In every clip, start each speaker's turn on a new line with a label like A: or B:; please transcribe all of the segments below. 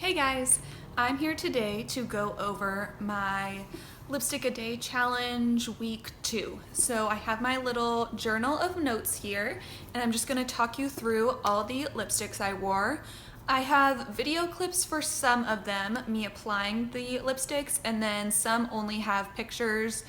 A: Hey guys, I'm here today to go over my lipstick a day challenge week 2. So I have my little journal of notes here and I'm just going to talk you through all the lipsticks I wore. I have video clips for some of them, me applying the lipsticks, and then some only have pictures,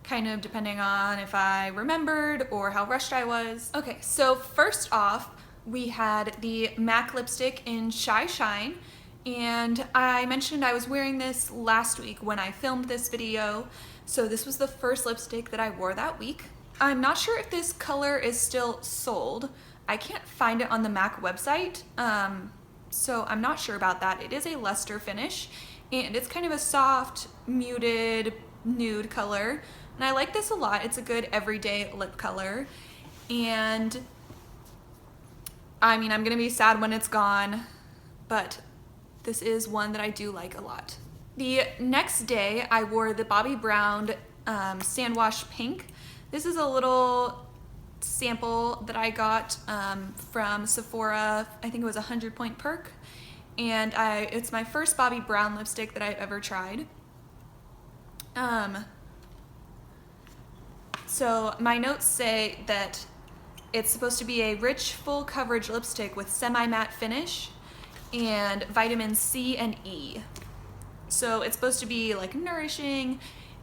A: kind of depending on if I remembered or how rushed I was. Okay, so first off, we had the MAC lipstick in Shy Shine. And I mentioned I was wearing this last week when I filmed this video, so this was the first lipstick that I wore that week. I'm not sure if this color is still sold. I can't find it on the MAC website, so I'm not sure about that. It is a luster finish, and it's kind of a soft, muted, nude color, and I like this a lot. It's a good everyday lip color, and I mean, I'm gonna be sad when it's gone, but this is one that I do like a lot. The next day, I wore the Bobbi Brown Sandwash Pink. This is a little sample that I got from Sephora. I think it was a 100-point perk. And it's my first Bobbi Brown lipstick that I've ever tried. So my notes say that it's supposed to be a rich, full coverage lipstick with semi-matte finish and vitamin C and E. So it's supposed to be like nourishing,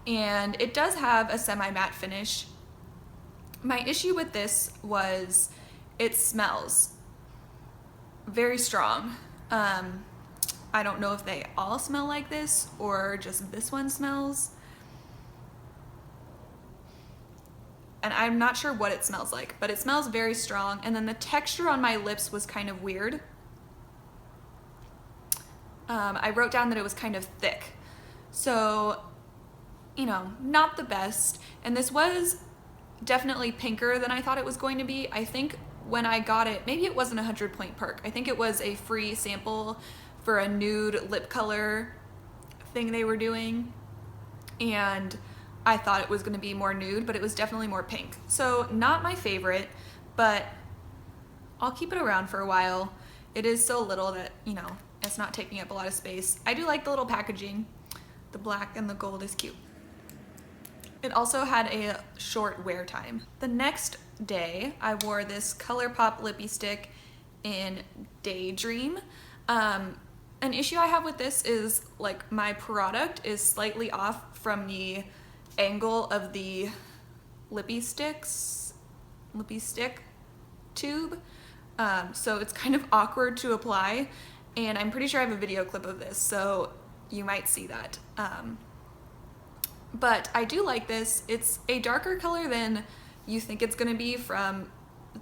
A: and it does have a semi-matte finish. My issue with this was it smells very strong. I don't know if they all smell like this or just this one smells. And I'm not sure what it smells like, but it smells very strong. And then the texture on my lips was kind of weird. I wrote down that it was kind of thick. So, you know, not the best. And this was definitely pinker than I thought it was going to be. I think when I got it, maybe it wasn't a 100-point perk. I think it was a free sample for a nude lip color thing they were doing. And I thought it was going to be more nude, but it was definitely more pink. So not my favorite, but I'll keep it around for a while. It is so little that, you know, it's not taking up a lot of space. I do like the little packaging. The black and the gold is cute. It also had a short wear time. The next day, I wore this Colourpop Lippie stick in Daydream. An issue I have with this is like my product is slightly off from the angle of the Lippie stick tube. So it's kind of awkward to apply. And I'm pretty sure I have a video clip of this, so you might see that. But I do like this. It's a darker color than you think it's gonna be from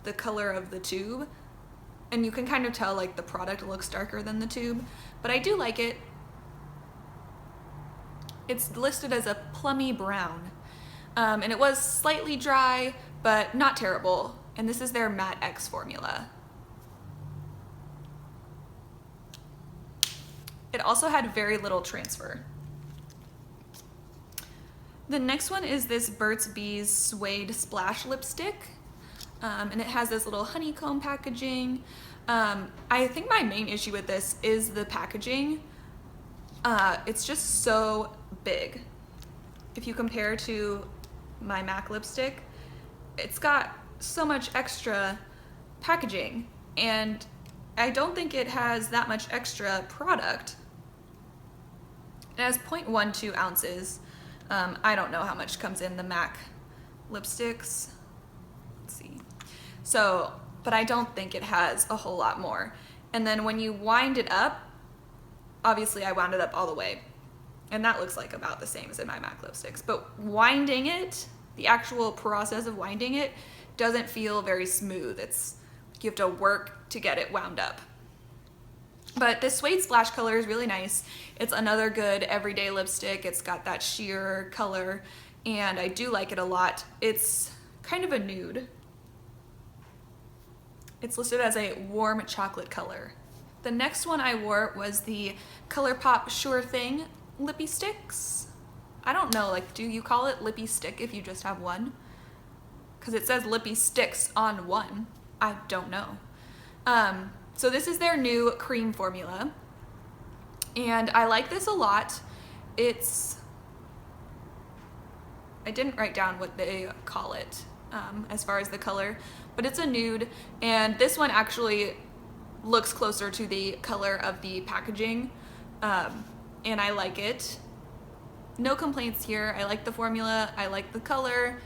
A: the color of the tube. And you can kind of tell like the product looks darker than the tube, but I do like it. It's listed as a plummy brown. And it was slightly dry, but not terrible. And this is their Matte X formula. It also had very little transfer. The next one is this Burt's Bees Suede Splash Lipstick. And it has this little honeycomb packaging. I think my main issue with this is the packaging. It's just so big. If you compare to my MAC lipstick, it's got so much extra packaging, and I don't think it has that much extra product. It has 0.12 ounces. I don't know how much comes in the MAC lipsticks. Let's see. So, but I don't think it has a whole lot more. And then when you wind it up, obviously I wound it up all the way, and that looks like about the same as in my MAC lipsticks. But winding it, the actual process of winding it, doesn't feel very smooth. It's you have to work to get it wound up. But this Suede Splash color is really nice. It's another good everyday lipstick. It's got that sheer color, and I do like it a lot. It's kind of a nude. It's listed as a warm chocolate color. The next one I wore was the Colourpop Sure Thing Lippie Sticks. I don't know, like, do you call it Lippie Stick if you just have one? Because it says Lippie Sticks on one. I don't know. So this is their new Creme formula. And I like this a lot. I didn't write down what they call it as far as the color, but it's a nude, and this one actually looks closer to the color of the packaging, and I like it. No complaints here. I like the formula, I like the color.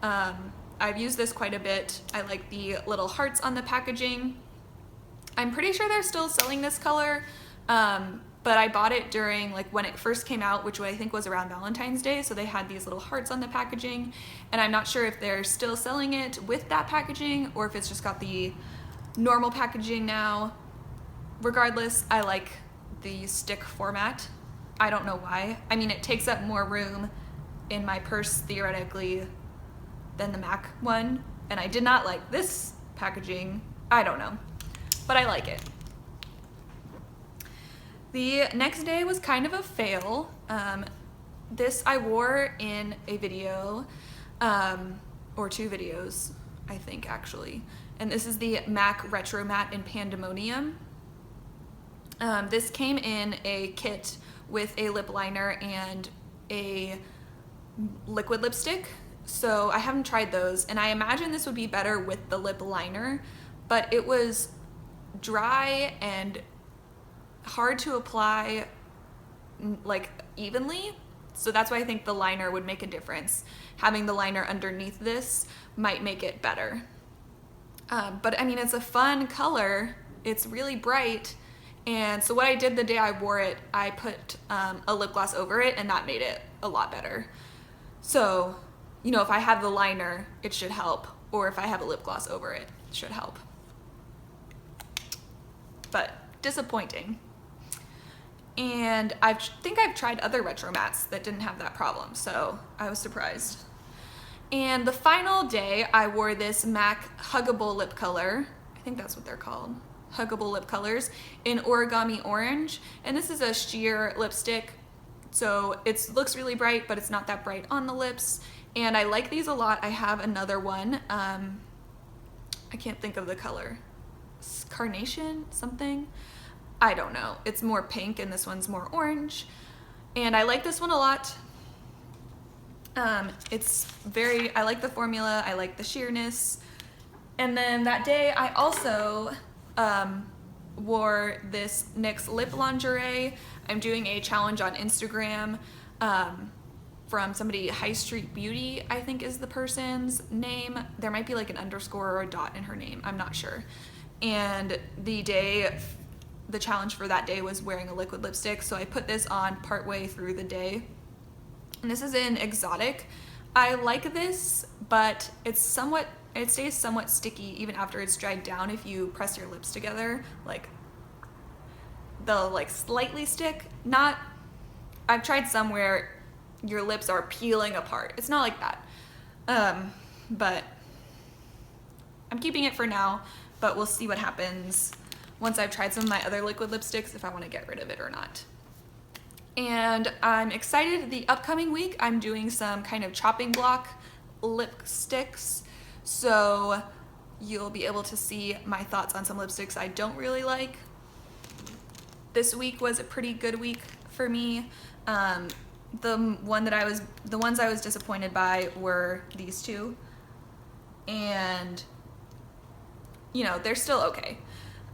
A: I've used this quite a bit. I like the little hearts on the packaging. I'm pretty sure they're still selling this color, but I bought it during like when it first came out, which I think was around Valentine's Day, so they had these little hearts on the packaging, and I'm not sure if they're still selling it with that packaging or if it's just got the normal packaging now. Regardless, I like the stick format. I don't know why. I mean, it takes up more room in my purse theoretically than the MAC one, and I did not like this packaging. I don't know, but I like it. The next day was kind of a fail. This I wore in a video, or two videos, I think actually. And this is the MAC Retro Matte in Pandemonium. This came in a kit with a lip liner and a liquid lipstick. So I haven't tried those, and I imagine this would be better with the lip liner, but it was dry and hard to apply like evenly, so that's why I think the liner would make a difference. Having the liner underneath this might make it better. But I mean, it's a fun color, it's really bright, and so what I did the day I wore it, I put a lip gloss over it, and that made it a lot better. So, you know, if I have the liner, it should help, or if I have a lip gloss over it, it should help. But disappointing. And I think I've tried other retro mattes that didn't have that problem, so I was surprised. And the final day, I wore this MAC Huggable lip color. I think that's what they're called. Huggable lip colors in Origami Orange. And this is a sheer lipstick, so it looks really bright, but it's not that bright on the lips. And I like these a lot. I have another one. I can't think of the color. Carnation something? I don't know. It's more pink and this one's more orange. And I like this one a lot. I like the formula, I like the sheerness. And then that day I also wore this NYX lip lingerie. I'm doing a challenge on Instagram from somebody, High Street Beauty, I think is the person's name. There might be like an underscore or a dot in her name, I'm not sure. And the challenge for that day was wearing a liquid lipstick, so I put this on partway through the day. And this is in Exotic. I like this, but it stays somewhat sticky even after it's dried down if you press your lips together. Like, they'll like slightly stick. I've tried some where your lips are peeling apart. It's not like that. But I'm keeping it for now, but we'll see what happens once I've tried some of my other liquid lipsticks, if I want to get rid of it or not. And I'm excited. The upcoming week, I'm doing some kind of chopping block lipsticks, so you'll be able to see my thoughts on some lipsticks I don't really like. This week was a pretty good week for me. The ones I was disappointed by were these two, and you know, they're still okay.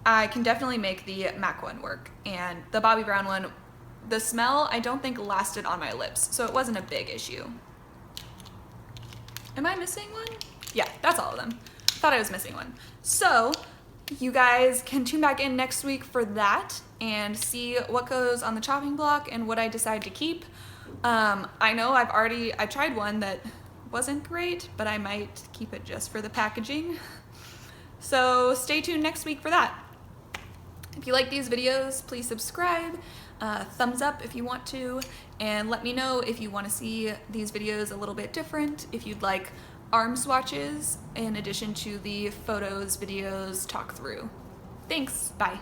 A: I can definitely make the MAC one work, and the Bobbi Brown one, the smell I don't think lasted on my lips, so it wasn't a big issue. Am I missing one? Yeah, that's all of them. Thought I was missing one. So you guys can tune back in next week for that and see what goes on the chopping block and what I decide to keep. I know I tried one that wasn't great, but I might keep it just for the packaging. So stay tuned next week for that. If you like these videos, please subscribe, thumbs up if you want to, and let me know if you want to see these videos a little bit different, if you'd like arm swatches in addition to the photos, videos, talk through. Thanks, bye.